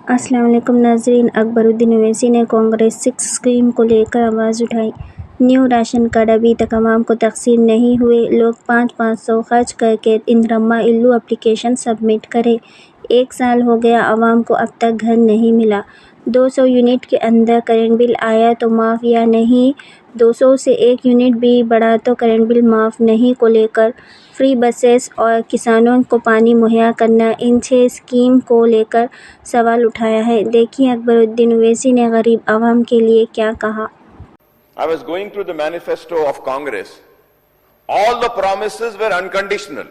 अस्सलाम वालेकुम नाज़रीन। अकबरुद्दीन ओवैसी ने कांग्रेस 6 स्कीम को लेकर आवाज़ उठाई। न्यू राशन कार्ड अभी तक आवाम को तकसीम नहीं हुए। लोग 500-500 खर्च करके इंदिरम्मा इल्लू एप्लीकेशन सबमिट करें। 1 साल हो गया, आवाम को अब तक घर नहीं मिला। 200 यूनिट के अंदर करंट बिल आया तो माफ़ या नहीं, 200 से 1 यूनिट भी बढ़ा तो करंट बिल माफ़ नहीं को लेकर फ्री बसेस और किसानों को पानी मुहैया करना, इन 6 स्कीम को लेकर सवाल उठाया है। देखिए अकबरुद्दीन ओवैसी ने गरीब आवाम के लिए क्या कहा। I was going through the manifesto of Congress. All the promises were unconditional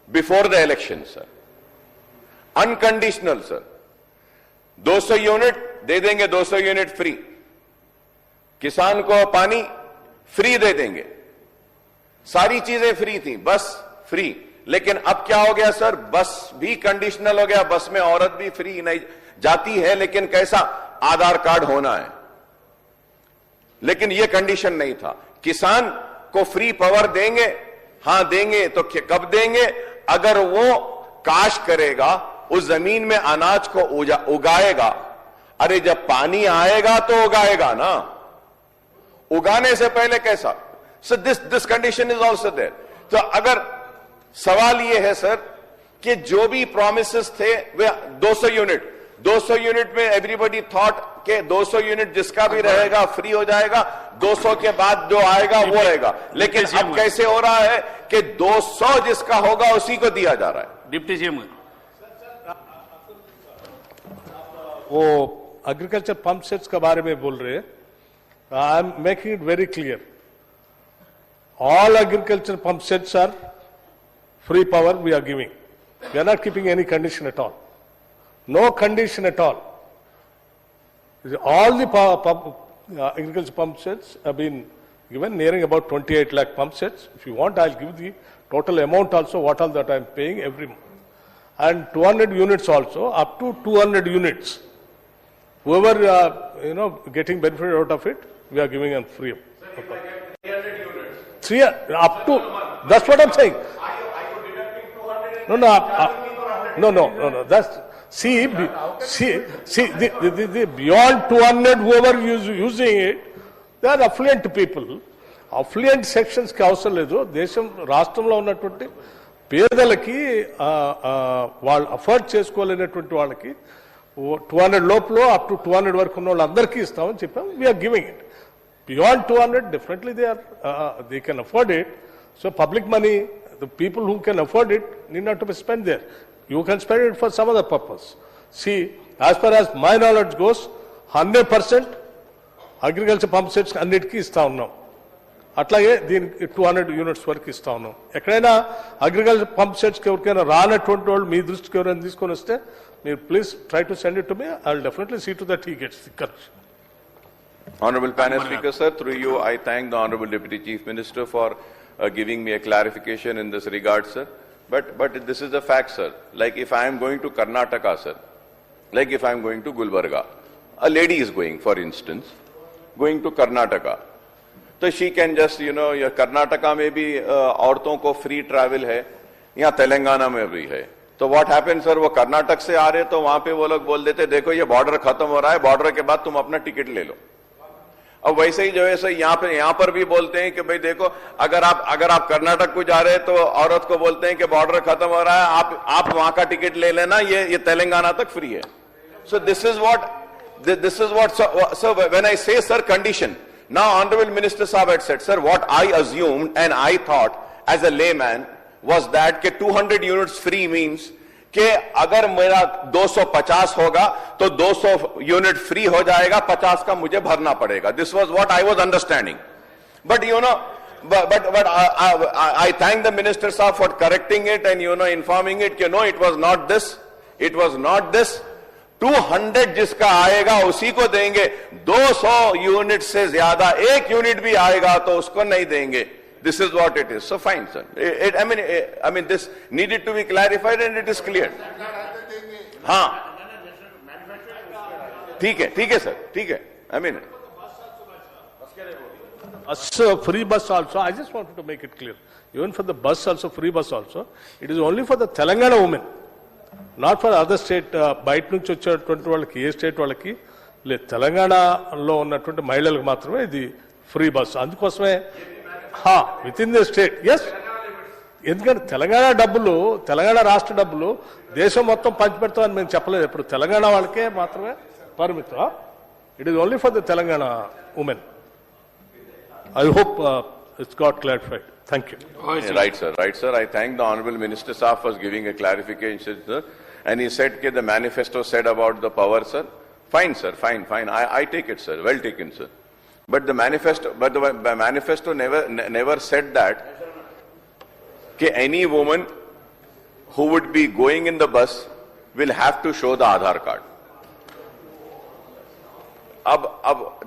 before the election, sir. Unconditional, sir. 200 unit दे देंगे, 200 यूनिट फ्री, किसान को पानी फ्री दे देंगे, सारी चीजें फ्री थी, बस फ्री। लेकिन अब क्या हो गया सर, बस भी कंडीशनल हो गया, बस में औरत भी फ्री नहीं जाती है, लेकिन कैसा, आधार कार्ड होना है। लेकिन यह कंडीशन नहीं था। किसान को फ्री पावर देंगे, हां देंगे, तो कब देंगे, अगर वो काश करेगा, उस जमीन में अनाज को उगाएगा। अरे जब पानी आएगा तो उगाएगा ना, उगाने से पहले कैसा। So this condition is also there. तो अगर सवाल यह है सर कि जो भी प्रोमिसेस थे वे 200 यूनिट में एवरीबडी थॉट के 200 यूनिट जिसका भी रहेगा फ्री हो जाएगा, 200 के बाद जो आएगा वो रहेगा। लेकिन अब कैसे हो रहा है कि 200 जिसका होगा उसी को दिया जा रहा है। डिप्टी सीएम वो एग्रीकल्चर पंप सेट्स के बारे में बोल रहे हैं। I am making it very clear, all agriculture pump sets are free power we are giving. We are not keeping any condition at all. No condition at all. All the agriculture pump sets have been given, nearing about 28 lakh pump sets. If you want, I'll give the total amount also, what all that I'm paying every month. And 200 units also, up to 200 units. Whoever, getting benefit out of it, we are giving them free. Up to, that's what I'm saying. No. That's, see, the beyond 200, whoever is using it, they are affluent people. Affluent sections కి అవసరం లేదు. దేశం రాష్ట్రంలో ఉన్నటువంటి పేదలకి వాళ్ళు afford చేసుకోలేనటువంటి వాళ్ళకి 200 లోపల అప్ టు 200 వరకు ఉన్న వాళ్ళందరికీ ఇస్తామని చెప్పాం. We're giving it. Beyond 200, definitely they can afford it. So public money, the people who can afford it need not to be spent there. You can spend it for some other purpose. See, as far as my knowledge goes, 100% agriculture pump sets అన్నిటికీ ఇస్తా ఉన్నాం. అట్లాగే దీనికి 200 units వరకు ఇస్తా ఉన్నాం. ఎక్కడైనా agriculture pump సెట్స్కి ఎవరికైనా రానటువంటి వాళ్ళు మీ దృష్టికి ఎవరైనా తీసుకొని వస్తే మీరు please try to send it to me. I will definitely see to that he gets the correction. Honorable panel speaker, sir, through you, I thank the Honorable Deputy Chief Minister for giving me a clarification in this regard, sir. But this is the fact, sir. Like if I am going to Karnataka, sir, like if I am going to Gulbarga, a lady is going, for instance, going to Karnataka. So she can just, Karnataka में भी औरतों को free travel है, यहाँ तेलंगाना में भी है. तो what happens, sir, वो कर्नाटक से आ रहे तो वहां पे वो लोग बोल देते, देखो ये बॉर्डर खत्म हो रहा है, बॉर्डर के बाद तुम अपना टिकट ले लो. अब वैसे ही जो है सर यहाँ पर भी बोलते हैं कि भाई देखो, अगर आप कर्नाटक को जा रहे हैं तो औरत को बोलते हैं कि बॉर्डर खत्म हो रहा है, आप वहां का टिकट ले लेना, ये तेलंगाना तक फ्री है. So this is what so when I say sir condition, now honorable minister sahab had said, sir, what I assumed and I thought as a layman was that कि 200 units free means कि अगर मेरा 250 होगा तो 200 unit free हो जाएगा, 50 का मुझे भरना पड़ेगा. This was what I was understanding. But but I thank the minister sir for correcting it and informing it कि no, it was not this. 200 जिसका आएगा उसी को देंगे. 200 यूनिट से ज्यादा 1 यूनिट भी आएगा तो उसको नहीं देंगे. This is what it is. So fine, sir. I mean, this needed to be clarified and it is clear. हाँ, ठीक है सर, ठीक है. I mean, free bus also. I just wanted to make it clear. Even for the bus also, free bus also, it is only for the Telangana women. Not for other state, బయట నుంచి వచ్చేటువంటి వాళ్ళకి, ఏ state వాళ్ళకి లేదు, తెలంగాణలో ఉన్నటువంటి మహిళలకు మాత్రమే ఇది ఫ్రీ బస్. అందుకోసమే with in the state. Yes, ఎందుకంటే తెలంగాణ రాష్ట్ర డబ్బులు దేశం మొత్తం పంచిపెడతామని మేము చెప్పలేదు. ఇప్పుడు తెలంగాణ వాళ్ళకే మాత్రమే పరిమితం. It is only for the Telangana women. I hope it's got clarified. Thank you. Right, sir. Right, sir. I thank the Honorable Minister Saab for giving a clarification, sir. And he said that the manifesto said about the power, sir. Fine, sir. Fine. I take it, sir. Well taken, sir. But the manifesto never said that any woman who would be going in the bus will have to show the Aadhaar card.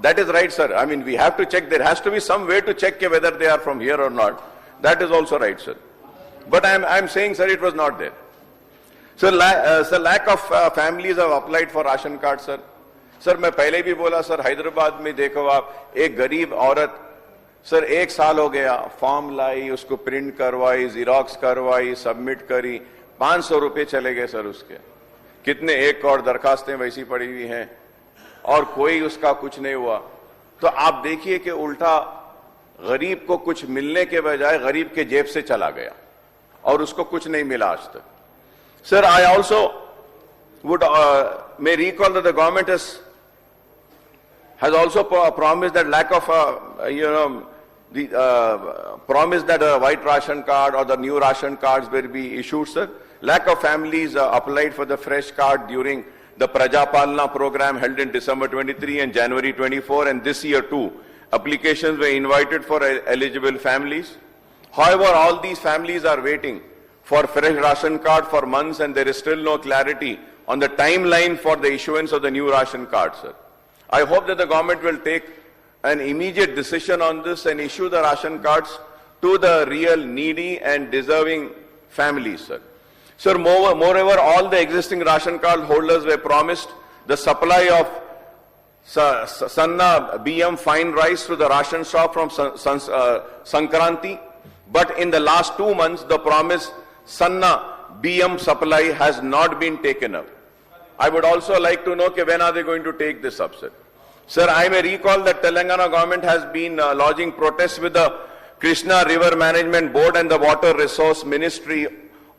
That is right, sir. I mean, we have to check. There has to be some way to check whether they are from here or not. That is also right, sir. But I am saying, sir, it was not there. So, lack of families have applied for ration card, sir. Sir, मैं पहले भी बोला, sir, Hyderabad में देखो आप, एक गरीब औरत, सर, 1 साल हो गया, फॉर्म लाई, उसको प्रिंट करवाई, जीरोक्स करवाई, सबमिट करी, 500 रुपए चले गए, सर, उसके. कितने 1 करोड़ दरखास्तें वैसी पड़ी हुई हैं और कोई उसका कुछ नहीं हुआ. तो आप देखिए कि उल्टा गरीब को कुछ मिलने के बजाय गरीब के जेब से चला गया और उसको कुछ नहीं मिला आज तक. Sir, I also would may recall that the government has also promised that lack of promised that a white ration card or the new ration cards will be issued, sir. Lack of families applied for the fresh card during the Prajapalana program held in December 23 and January 24, and this year too. Applications were invited for eligible families. However, all these families are waiting for fresh ration card for months, and there is still no clarity on the timeline for the issuance of the new ration card, sir. I hope that the government will take an immediate decision on this and issue the ration cards to the real needy and deserving families, sir. Sir, moreover, all the existing ration card holders were promised the supply of Sanna BM fine rice to the ration shop from Sankranti. But in the last 2 months, the promised Sanna BM supply has not been taken up. I would also like to know when are they going to take this up, sir? Sir, I may recall that Telangana government has been lodging protests with the Krishna River Management Board and the Water Resource Ministry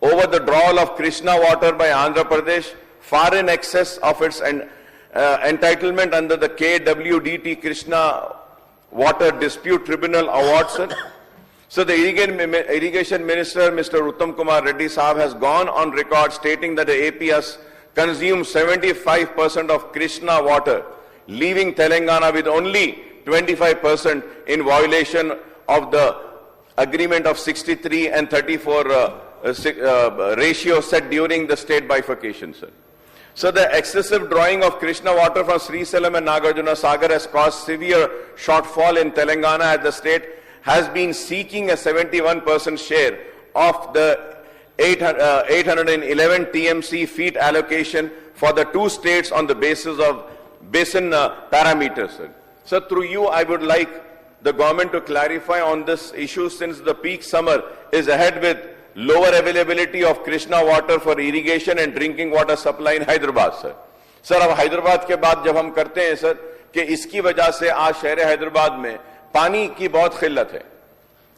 over the drawal of Krishna water by Andhra Pradesh, far in excess of its entitlement under the KWDT Krishna Water Dispute Tribunal Award, sir. So the Irrigation Minister, Mr. Uttam Kumar Reddy Saab, has gone on record stating that the AP has consumed 75% of Krishna water, leaving Telangana with only 25% in violation of the agreement of 63 and 34 ratio set during the state bifurcation, sir. So the excessive drawing of Krishna water from Srisalam and Nagarjuna Sagar has caused severe shortfall in Telangana, as the state has been seeking a 71% share of the 811 TMC feet allocation for the 2 states on the basis of basin parameters, sir. So through you, I would like the government to clarify on this issue, since the peak summer is ahead with lower availability of Krishna water for irrigation and drinking water supply in Hyderabad, sir. Sir, अब हैदराबाद के बाद जब हम करते हैं, sir, कि इसकी वजह से आज शहर हैदराबाद में पानी की बहुत किल्लत है.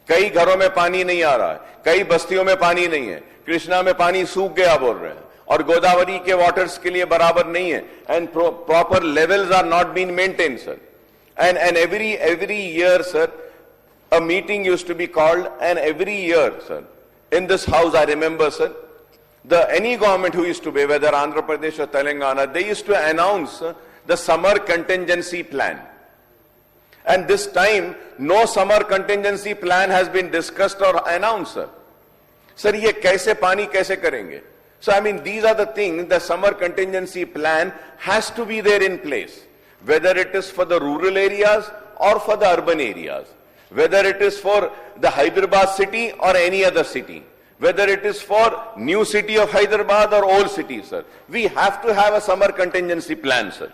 कई घरों में पानी नहीं आ रहा है, कई बस्तियों में पानी नहीं है, कृष्णा में पानी सूख गया बोल रहे हैं, और गोदावरी के वाटर्स के लिए बराबर नहीं है, and proper levels are not been maintain, sir. And every year, sir, a meeting used to be called, and every year, sir, in this house, I remember, sir, any government who used to be, whether Andhra Pradesh or Telangana, they used to announce the summer contingency plan. And this time, no summer contingency plan has been discussed or announced, sir. Sir, ये कैसे पानी कैसे करेंगे? So, I mean, these are the things, the summer contingency plan has to be there in place, whether it is for the rural areas or for the urban areas, whether it is for the Hyderabad city or any other city, whether it is for new city of Hyderabad or old city, sir. We have to have a summer contingency plan, sir.